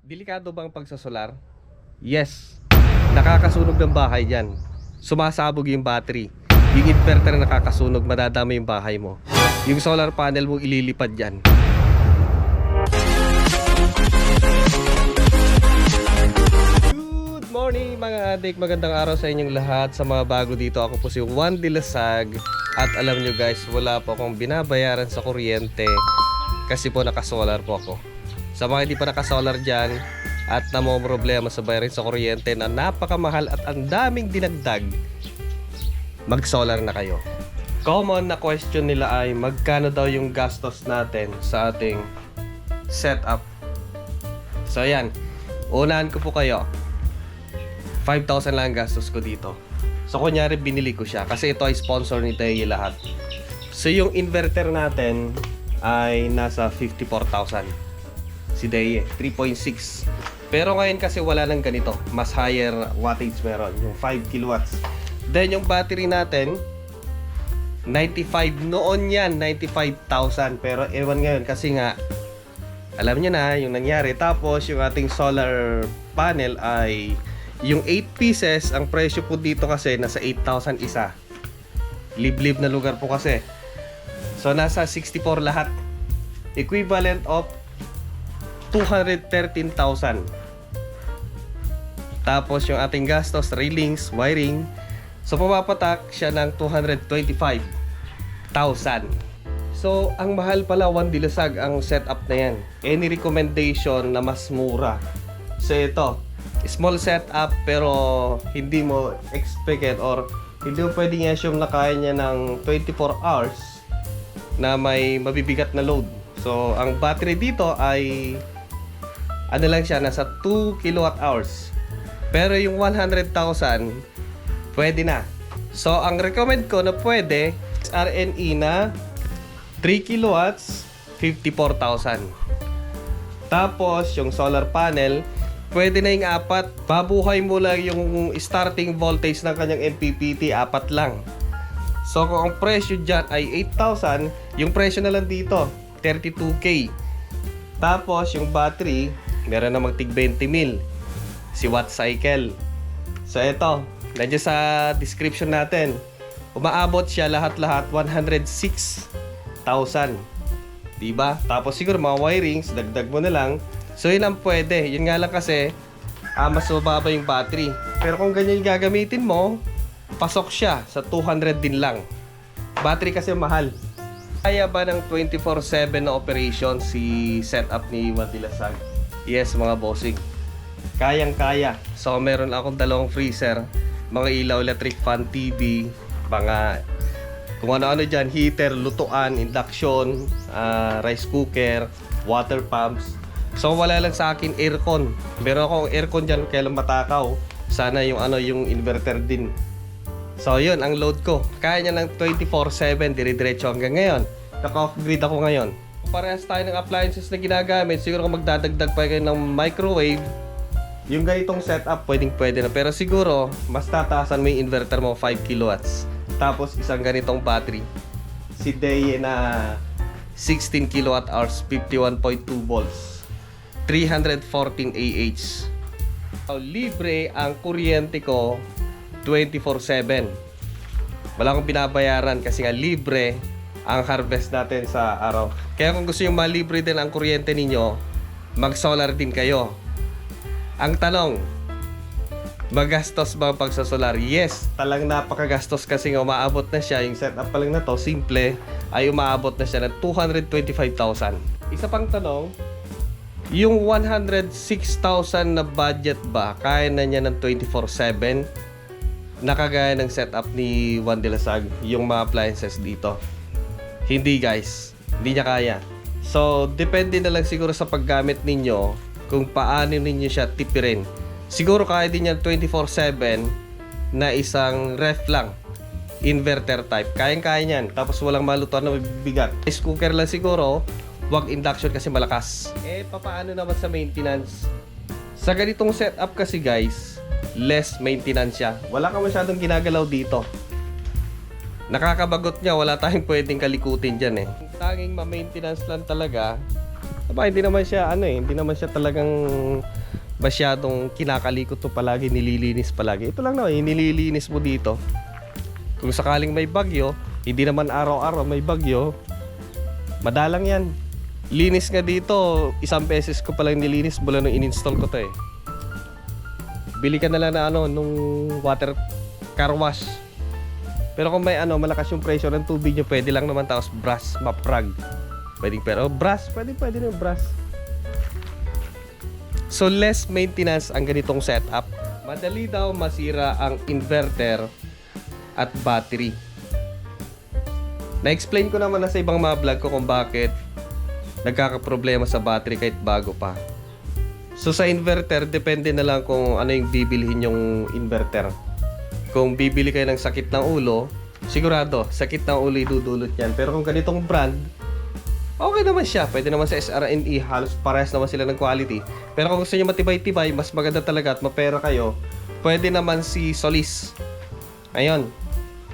Delikado bang pagsasolar? Yes. Nakakasunog ng bahay dyan. Sumasabog yung battery. Yung inverter na nakakasunog, madadama yung bahay mo. Yung solar panel mo ililipad dyan. Good morning mga adik. Magandang araw sa inyong lahat. Sa mga bago dito, ako po si Juan Dilasag. At alam nyo guys, wala po akong binabayaran sa kuryente kasi po nakasolar po ako. Sa mga hindi pa nakasolar dyan at namomroblema sa bayarin sa kuryente na napakamahal at ang daming dinagdag, mag-solar na kayo. Common na question nila ay magkano daw yung gastos natin sa ating setup. So yan, unahan ko po kayo. 5,000 lang ang gastos ko dito. So kunyari binili ko siya kasi ito ay sponsor ni Tayo lahat. So yung inverter natin ay nasa 54,000. Si Deye, 3.6. Pero ngayon kasi wala nang ganito. Mas higher wattage meron. Yung 5 kilowatts. Then yung battery natin, 95. Noon yan, 95,000. Pero ewan ngayon kasi nga, alam nyo na yung nangyari. Tapos yung ating solar panel ay, yung 8 pieces, ang presyo po dito kasi nasa 8,000 isa. Liblib na lugar po kasi. So nasa 64 lahat. Equivalent of 213,000. Tapos yung ating gastos, railings, wiring. So pumapatak siya ng 225,000. So ang mahal pala, Juan Dilasag, ang setup na yan. Any recommendation na mas mura? So ito, small setup pero hindi mo expected or hindi mo pwedeng i-assume na kaya niya ng 24 hours na may mabibigat na load. So ang battery dito ay ano lang siya, nasa 2 kilowatt hours. Pero yung 100,000 pwede na. So ang recommend ko na pwede is RNE na 3 kilowatts, 54,000. Tapos yung solar panel pwede na yung 4. Babuhay mo lang yung starting voltage ng kanyang MPPT, 4 lang. So kung ang presyo dyan ay 8,000, yung presyo na lang dito 32K. Tapos yung battery meron na magtig 20,000 si watt cycle. So ito, nandiyan sa description natin, umaabot siya lahat-lahat 106,000. Diba? Tapos siguro mga wirings, dagdag mo na lang. So yun ang pwede. Yun nga lang kasi mas mababa yung battery. Pero kung ganyan yung gagamitin mo, pasok siya sa 200 din lang. Battery kasi mahal. Kaya ba ng 24/7 na operation si setup ni Juan Dilasag? Yes mga bossing, kayang-kaya. So meron akong 2 freezer, mga ilaw, electric fan, TV, mga kung ano-ano dyan, heater, lutuan, induction, rice cooker, water pumps. So wala lang sa akin aircon. Meron akong aircon dyan, kailan matakaw. Sana yung yung inverter din. So yun ang load ko. Kaya niya ng 24/7 dire-diretso hanggang ngayon. Naka-off-grid ako ngayon. Parehas tayo ng appliances na ginagamit. Siguro kung magdadagdag pa kayo ng microwave, yung ganitong setup pwede na. Pero siguro mas tataasan mo yung inverter mo 5 kilowatts. Tapos isang ganitong battery, si Deye na 16 kilowatt hours, 51.2 volts, 314 AH. So, libre ang kuryente ko 24/7. Wala akong binabayaran kasi nga libre ang harvest natin sa araw. Kaya kung gusto yung malibre din ang kuryente ninyo, mag-solar din kayo. Ang tanong, magastos ba pag sa solar? Yes, talang napakagastos kasi nga umaabot na siya. Yung setup pa lang na to, simple, ay umaabot na siya ng 225,000. Isa pang tanong, yung 106,000 na budget ba, kaya na niya ng 24/7? Nakagaya ng setup ni Juan Dilasag, yung mga appliances dito. Hindi guys, hindi niya kaya. So, depende na lang siguro sa paggamit ninyo kung paano ninyo siya tipirin. Siguro kaya din niya 24/7 na isang ref lang, inverter type. Kayang-kaya niyan. Tapos walang malutuan na mabibigat. Rice cooker lang siguro, wag induction kasi malakas. Papaano naman sa maintenance? Sa ganitong setup kasi guys, less maintenance siya. Wala ka masyadong ginagalaw dito. Nakakabagot niya, wala tayong pwedeng kalikutin dyan eh. Tanging ma-maintenance lang talaga Aba, hindi naman siya hindi naman siya talagang masyadong kinakalikot to palagi, nililinis palagi. Ito lang naman, nililinis mo dito. Kung sakaling may bagyo, hindi naman araw-araw may bagyo, madalang yan. Linis nga dito, isang beses ko palang nilinis mula nung in-install ko to eh. Bili ka na lang na nung water car wash. Pero kung may malakas yung pressure ng tubig nyo, pwede lang naman, tapos brush, maprag. Pwede, pero brush, pwede na yung brush. So less maintenance ang ganitong setup. Madali daw masira ang inverter at battery. Na-explain ko naman na sa ibang mga vlog ko kung bakit nagkakaproblema sa battery kahit bago pa. So sa inverter, depende na lang kung ano yung bibilhin yung inverter. Kung bibili kayo ng sakit ng ulo, sigurado, sakit ng ulo idudulot yan. Pero kung ganitong brand, okay naman siya. Pwede naman sa SRNE, halos parehas naman sila ng quality. Pero kung gusto nyo matibay-tibay, mas maganda talaga at mapera kayo, pwede naman si Solis. Ayun.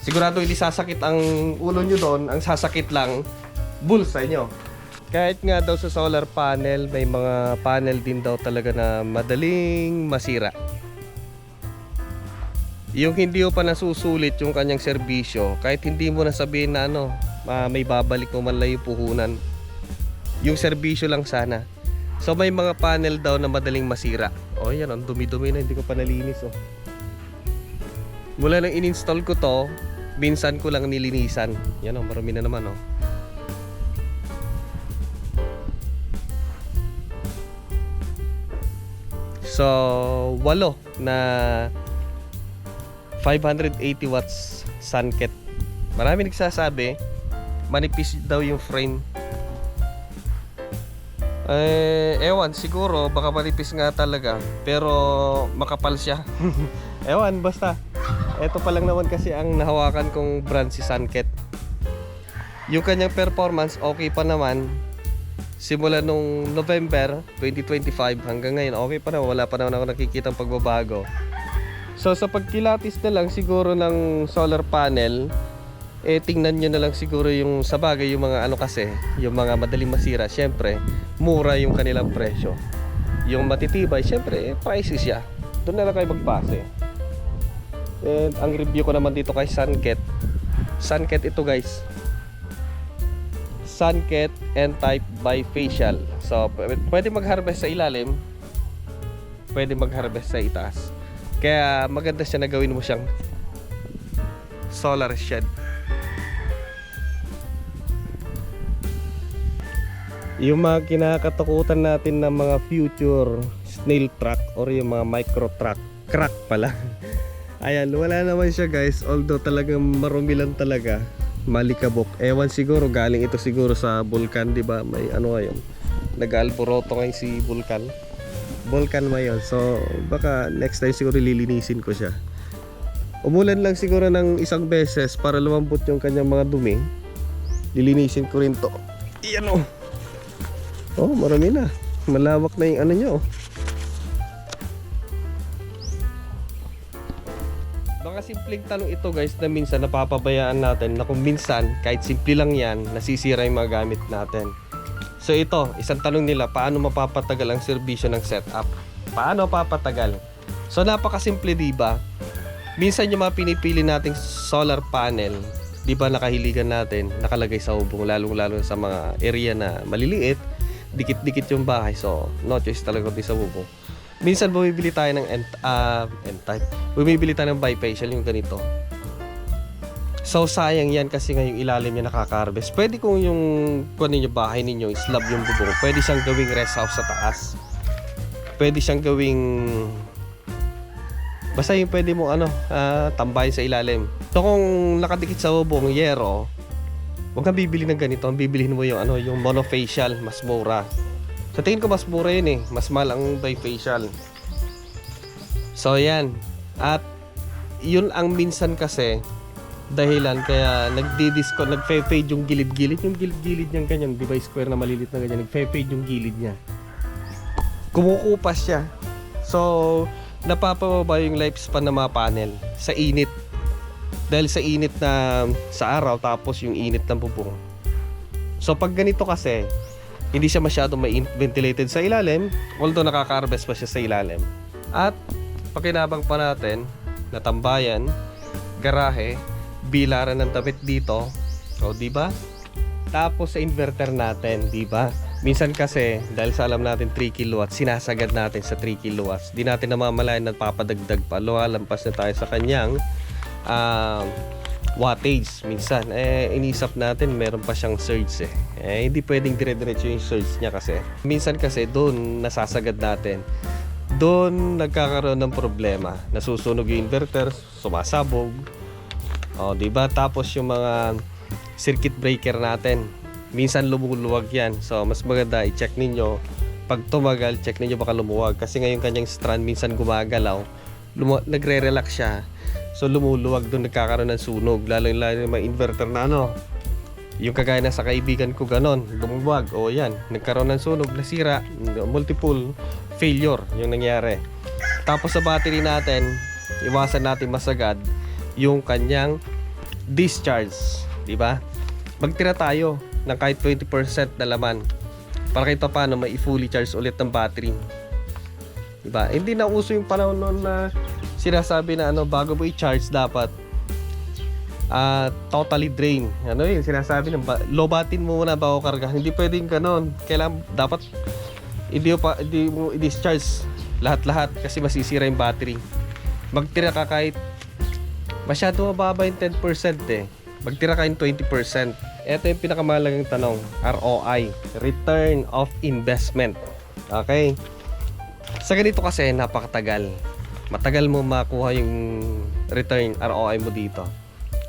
Sigurado hindi sasakit ang ulo nyo doon, ang sasakit lang bulsa nyo. Kahit nga daw sa solar panel, may mga panel din daw talaga na madaling masira. Yung hindi mo pa nasusulit yung kanyang serbisyo, kahit hindi mo na sabihin na may babalik mo man lang yung puhunan, yung serbisyo lang sana. So may mga panel daw na madaling masira. O yan, ang dumi-dumi na, hindi ko pa nalinis Mula nang in-install ko to, minsan ko lang nilinisan. Yan marami na naman So 8 na 580 watts SunKet. Marami nagsasabi manipis daw yung frame. Ewan, siguro baka manipis nga talaga, pero makapal siya. Ewan, basta ito pa lang naman kasi ang nahawakan kong brand, si SunKet. Yung kanyang performance okay pa naman. Simula nung November 2025 hanggang ngayon okay pa naman, wala pa naman ako nakikitang pagbabago. So sa pagkilatis na lang siguro ng solar panel, tingnan nyo na lang siguro yung sa bagay, yung mga kasi, yung mga madaling masira, syempre mura yung kanilang presyo. Yung matitibay, syempre pricey siya. Doon na lang kayo magbase. And ang review ko naman dito kay SunKet. SunKet ito guys, SunKet N-Type Bifacial. So pwede mag-harvest sa ilalim, pwede mag-harvest sa itaas. Kaya maganda siya na gawin mo siyang solar shed. Yung mga kinakatakutan natin ng mga future snail track or yung mga micro track, crack pala. Ayan, wala naman siya guys. Although talagang marumi lang talaga, malikabok. Ewan siguro, galing ito siguro sa Vulcan, di ba? May ngayon, nag-alboroto ngayon si Vulcan. Vulcan ngayon. So baka next time siguro lilinisin ko siya. Umulan lang siguro ng isang beses para lumambot yung kanyang mga dumi. Lilinisin ko rin to. Iyan Oh, marami na. Malawak na yung nyo. Baka simpleng tanong ito guys na minsan napapabayaan natin na kung minsan kahit simple lang yan, nasisira yung mga gamit natin. So ito, isang tanong nila, paano mapapatagal ang serbisyo ng setup? Paano papatagal? So napakasimple, diba? Minsan yung mga pinipili nating solar panel, diba nakahiligan natin, nakalagay sa hubong, lalong-lalo sa mga area na maliliit, dikit-dikit yung bahay. So no choice talaga din sa hubong. Minsan bumibili tayo ng N-type. Bumibili tayo ng bifacial, yung ganito. So sayang yan kasi ngayong ilalim niya nakaka-harvest. Pwede kung yung ninyo bahay ninyo slab yung bubong, pwede siyang gawing rest house sa taas. Pwede siyang gawing basta yung pwede mo tambahin sa ilalim. So kung nakadikit sa bubong yero, huwag kang bibili ng ganito. Ang bibilihin mo yung yung monofacial, mas mura. Sa tingin ko mas mura yun mas mahal ang bifacial. So yan. At yun ang minsan kasi dahilan kaya nagfe-fade yung gilid-gilid. Yung gilid-gilid niyang ganyan, di ba square na malilit na ganyan, nagfe-fade yung gilid niya. Kumukupas siya. So napapababa yung lifespan ng mga panel sa init. Dahil sa init na sa araw, tapos yung init ng bubong. So pag ganito kasi, Hindi siya masyadong ventilated sa ilalim, although nakaka-harvest pa siya sa ilalim. At pakinabang pa natin, natambayan, garahe, bilaran ng damit dito. O, di ba? Tapos sa inverter natin, di ba? Minsan kasi, dahil sa alam natin 3 kilowatts, sinasagad natin sa 3 kilowatts. Di natin namamalayan na papadagdag pa. Lumalampas na tayo sa kanyang wattage. Minsan, inisap natin, meron pa siyang surge hindi pwedeng dire-diretso yung surge niya kasi. Minsan kasi, doon nasasagad natin. Doon nagkakaroon ng problema. Nasusunog yung inverter, sumasabog. O, di ba? Tapos yung mga circuit breaker natin, minsan lumuluwag yan. So mas maganda i-check ninyo. Pag tumagal, check ninyo baka lumuwag. Kasi ngayon kanyang strand minsan gumagalaw, nagre-relax siya. So lumuluwag, doon nagkakaroon ng sunog. Lalo yung mga inverter na yung kagaya na sa kaibigan ko ganon, lumuwag. O yan, nagkaroon ng sunog, nasira, multiple failure yung nangyari. Tapos sa battery natin, iwasan natin masagad yung kanyang discharge, di ba? Magtira tayo ng kahit 20% na laman para kahit paano may fully charge ulit ng battery. Diba? Hindi na uso yung panahon noon na sinasabi na bago mo i-charge dapat totally drain. Yung sinasabi ng lobatin mo muna bago karga. Hindi pwedeng ganoon. Kailangan dapat hindi mo i-discharge lahat-lahat kasi masisira yung battery. Magtira ka kahit masyado mababa yung 10% Magtira ka yung 20%. Ito yung pinakamahalagang tanong, ROI, Return of Investment. Okay? Sa ganito kasi, napakatagal. Matagal mo makuha yung return, ROI mo dito.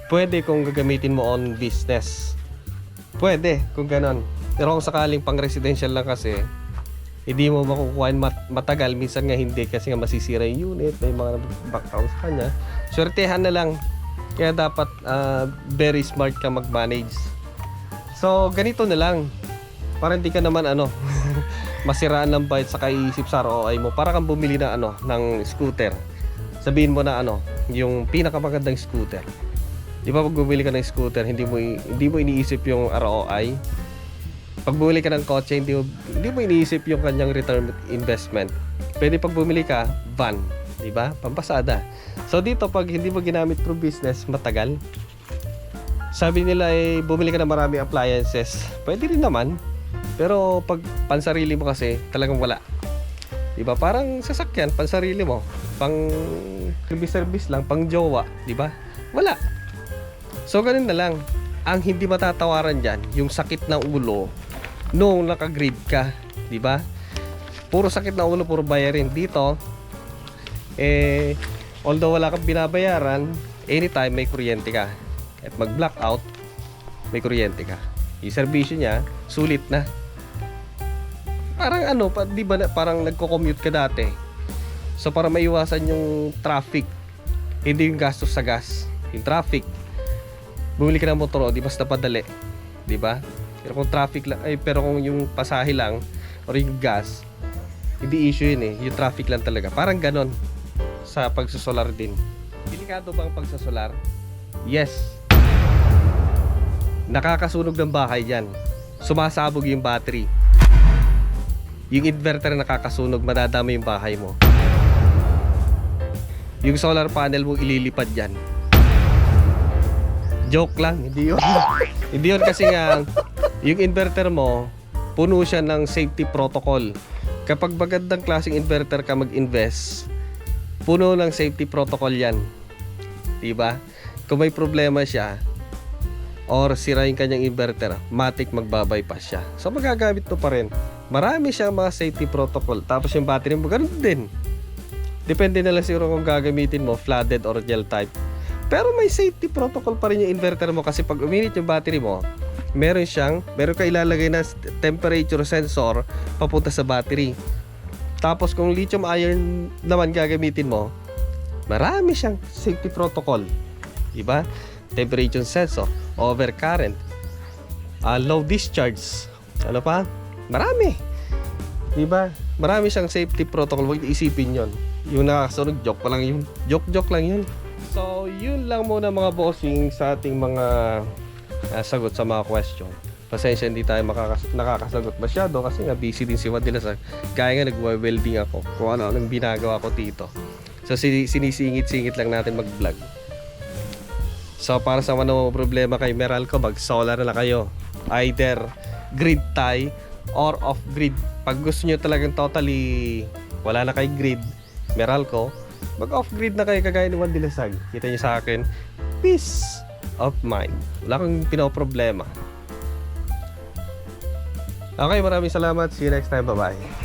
Pwede kung gagamitin mo on business. Pwede kung ganon. Pero kung sakaling pang residential lang kasi, hindi mo makukuha matagal. Minsan nga hindi kasi nga masisira yung unit. May mga background sa kanya. Swertehan na lang. Kaya dapat very smart ka mag-manage. So, ganito na lang. Para hindi ka naman masiraan ng bayad sa kaiisip sa ROI mo. Para kang bumili na ng scooter. Sabihin mo na yung pinakamagandang scooter. Di ba pag bumili ka ng scooter, hindi mo iniisip yung ROI. Pag bumili ka ng kotse, hindi mo iniisip yung kanyang return investment. Pwede pag bumili ka, van. Diba? Pampasada. So dito pag hindi mo ginamit for business, matagal. Sabi nila bumili ka ng marami appliances. Pwede rin naman. Pero pag pansarili mo kasi, talagang wala. Diba? Parang sasakyan, pansarili mo. Pang service lang, pang jowa. Diba? Wala. So ganun na lang. Ang hindi matatawaran dyan, yung sakit ng ulo nung naka-grid ka. Diba? Puro sakit ng ulo, puro bayarin. Dito, although wala kang binabayaran, anytime may kuryente ka. At mag-blackout, may kuryente ka. Yung serbisyo niya, sulit na. Parang di ba parang nagko-commute ka dati. So para maiwasan yung traffic, hindi yung gastos sa gas, yung traffic. Bumili ka ng motor, di basta padali, di ba? Pero kung traffic lang, pero kung yung pasahe lang or yung gas, hindi issue yun yung traffic lang talaga. Parang ganon sa pagsusolar din. Delikado bang pagsasolar? Yes. Nakakasunog ng bahay dyan. Sumasabog yung battery. Yung inverter nakakasunog, madadami yung bahay mo. Yung solar panel mo ililipad dyan. Joke lang, hindi yun. Hindi yun kasi nga, yung inverter mo, puno siya ng safety protocol. Kapag magandang klaseng inverter ka mag-invest, puno ng safety protocol yan. Diba? Kung may problema siya, or sira yung kanyang inverter, matik magbabypass siya. So magagamit mo pa rin. Marami siyang mga safety protocol. Tapos yung battery mo, ganun din. Depende na lang siguro kung gagamitin mo, flooded or gel type. Pero may safety protocol pa rin yung inverter mo kasi pag uminit yung battery mo, meron ka ilalagay na temperature sensor papunta sa battery. Tapos kung lithium ion naman gagamitin mo, marami siyang safety protocol. Diba? Temperature sensor, overcurrent, low discharge. Ano pa? Marami. Diba? Marami siyang safety protocol. Huwag isipin yon. Yung nakakasunod, joke pa lang yun. Joke lang yun. So, yun lang muna mga bossing sa ating mga sagot sa mga question. Pasensya hindi tayo nakakasagot masyado kasi nga busy din si Wadilasag. Kaya nga nag-welding ako kung ano-anong binagawa ko dito. So sinisingit-singit lang natin mag-vlog. So para sa ano problema kay Meralco, mag-solar na kayo. Either grid tie or off-grid. Pag gusto nyo talagang totally wala na kay grid, Meralco, mag-off-grid na kayo kagaya ni Wadilasag. Kita nyo sa akin, peace of mind. Wala kang pinoproblema. Okay, maraming salamat. See you next time. Bye-bye.